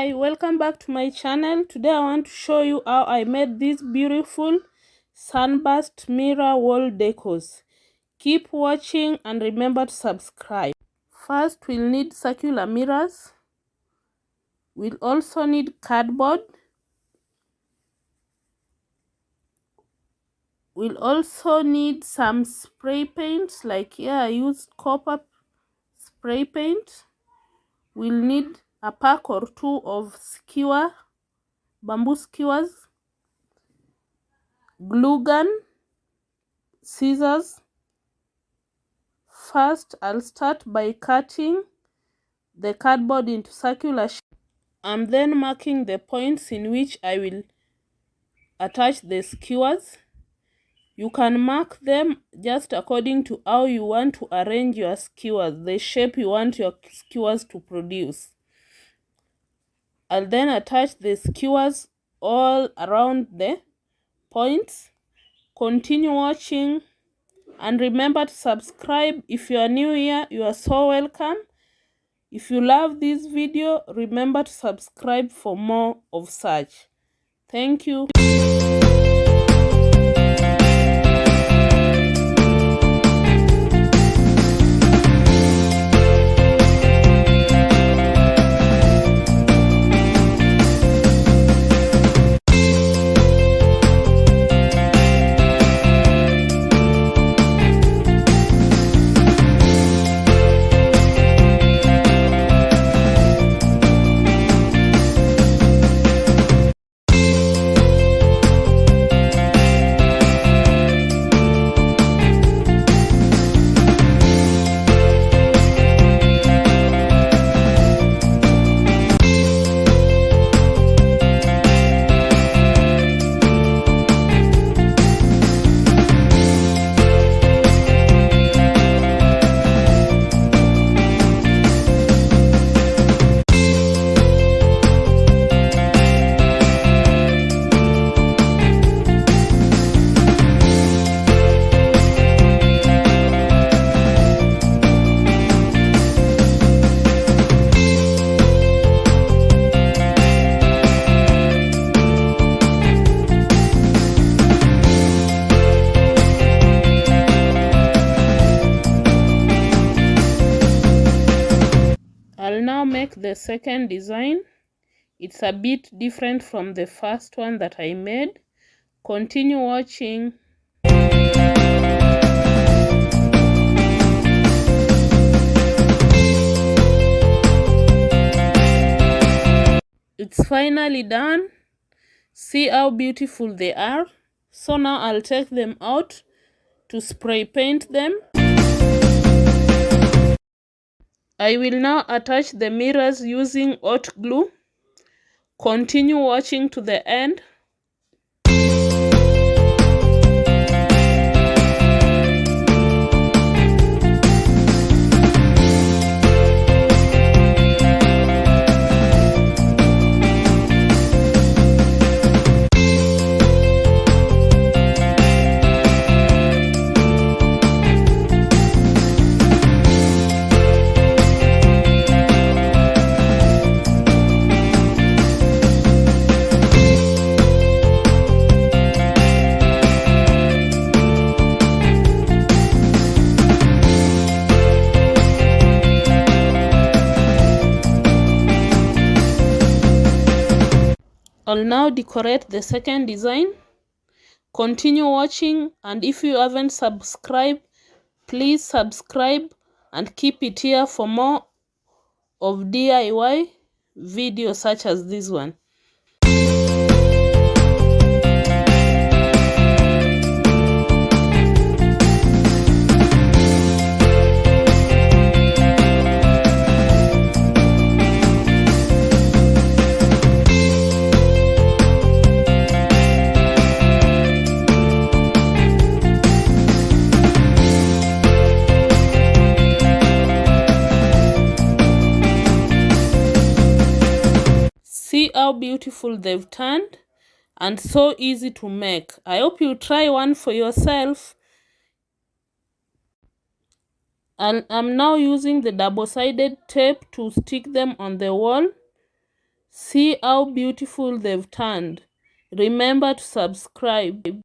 Hi, welcome back to my channel. Today I want to show you how I made these beautiful Sunburst mirror wall decors. Keep watching and remember to subscribe. First, we'll need circular mirrors. We'll also need cardboard. We'll also need some spray paint, like here I used copper spray paint. We'll need a pack or two of bamboo skewers, glue gun, scissors. First, I'll start by cutting the cardboard into circular shapes. I'm then marking the points in which I will attach the skewers. You can mark them just according to how you want to arrange your skewers, the shape you want your skewers to produce. I'll then attach the skewers all around the points. Continue watching and remember to subscribe. If you are new here, you are so welcome. If you love this video, remember to subscribe for more of such. Thank you. I'll now make the second design. It's a bit different from the first one that I made. Continue watching. It's finally done. See how beautiful they are. So now I'll take them out to spray paint them. I will now attach the mirrors using hot glue. Continue watching to the end. I'll now decorate the second design. Continue watching, and if you haven't subscribed, please subscribe and keep it here for more of DIY videos such as this one. See how beautiful they've turned and so easy to make. I hope you try one for yourself. And I'm now using the double-sided tape to stick them on the wall. See how beautiful they've turned. Remember to subscribe.